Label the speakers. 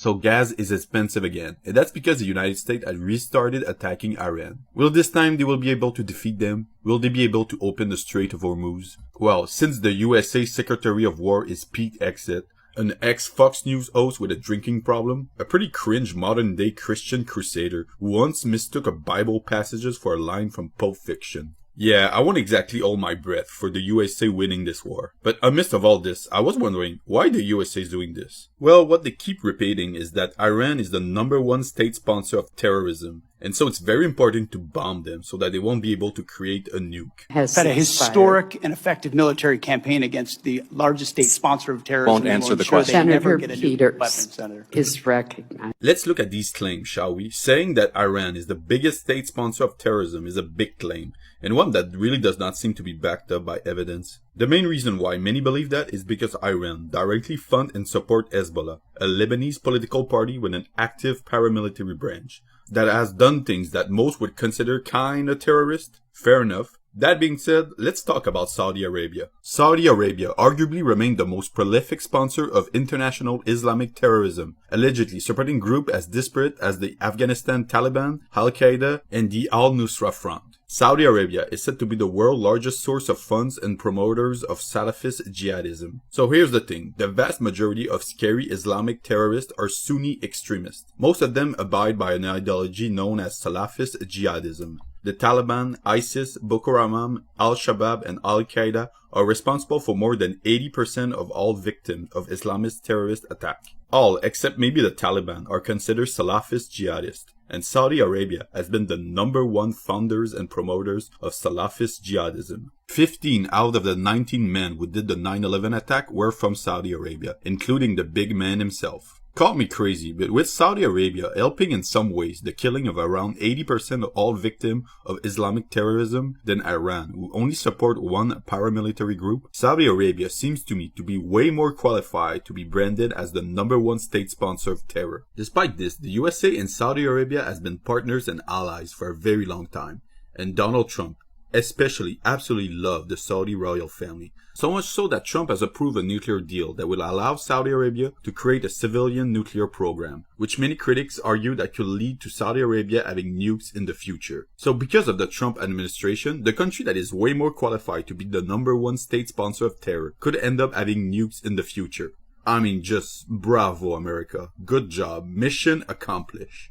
Speaker 1: So gas is expensive again, and that's because the United States had restarted attacking Iran. Will this time they will be able to defeat them? Will they be able to open the Strait of Hormuz? Well, since the USA Secretary of War is Pete Hegseth, an ex-Fox News host with a drinking problem, a pretty cringe modern-day Christian crusader who once mistook a Bible passages for a line from Pulp Fiction. Yeah, I won't exactly hold my breath for the USA winning this war. But amidst of all this, I was wondering, why the USA is doing this? Well, what they keep repeating is that Iran is the #1 state sponsor of terrorism. And so it's very important to bomb them so that they won't be able to create a nuke.
Speaker 2: Has had a historic and effective military campaign against the largest state sponsor of terrorism.
Speaker 3: Won't answer the question.
Speaker 2: Senator Peters is recognized.
Speaker 1: Let's look at these claims, shall we? Saying that Iran is the biggest state sponsor of terrorism is a big claim, and one that really does not seem to be backed up by evidence. The main reason why many believe that is because Iran directly fund and support Hezbollah, a Lebanese political party with an active paramilitary branch that has done things that most would consider kinda terrorist. Fair enough. That being said, let's talk about Saudi Arabia. Saudi Arabia arguably remained the most prolific sponsor of international Islamic terrorism, allegedly supporting groups as disparate as the Afghanistan Taliban, Al-Qaeda, and the Al-Nusra Front. Saudi Arabia is said to be the world's largest source of funds and promoters of Salafist jihadism. So here's the thing, the vast majority of scary Islamic terrorists are Sunni extremists. Most of them abide by an ideology known as Salafist jihadism. The Taliban, ISIS, Boko Haram, Al-Shabaab, and Al-Qaeda are responsible for more than 80% of all victims of Islamist terrorist attack. All, except maybe the Taliban, are considered Salafist jihadists. And Saudi Arabia has been the #1 founders and promoters of Salafist jihadism. 15 out of the 19 men who did the 9/11 attack were from Saudi Arabia, including the big man himself. Call me crazy, but with Saudi Arabia helping in some ways the killing of around 80% of all victims of Islamic terrorism than Iran, who only support one paramilitary group, Saudi Arabia seems to me to be way more qualified to be branded as the #1 state sponsor of terror. Despite this, the USA and Saudi Arabia has been partners and allies for a very long time, and Donald Trump especially absolutely loved the Saudi royal family. So much so that Trump has approved a nuclear deal that will allow Saudi Arabia to create a civilian nuclear program, which many critics argue that could lead to Saudi Arabia having nukes in the future. So because of the Trump administration, the country that is way more qualified to be the #1 state sponsor of terror could end up having nukes in the future. I mean, just bravo, America. Good job. Mission accomplished.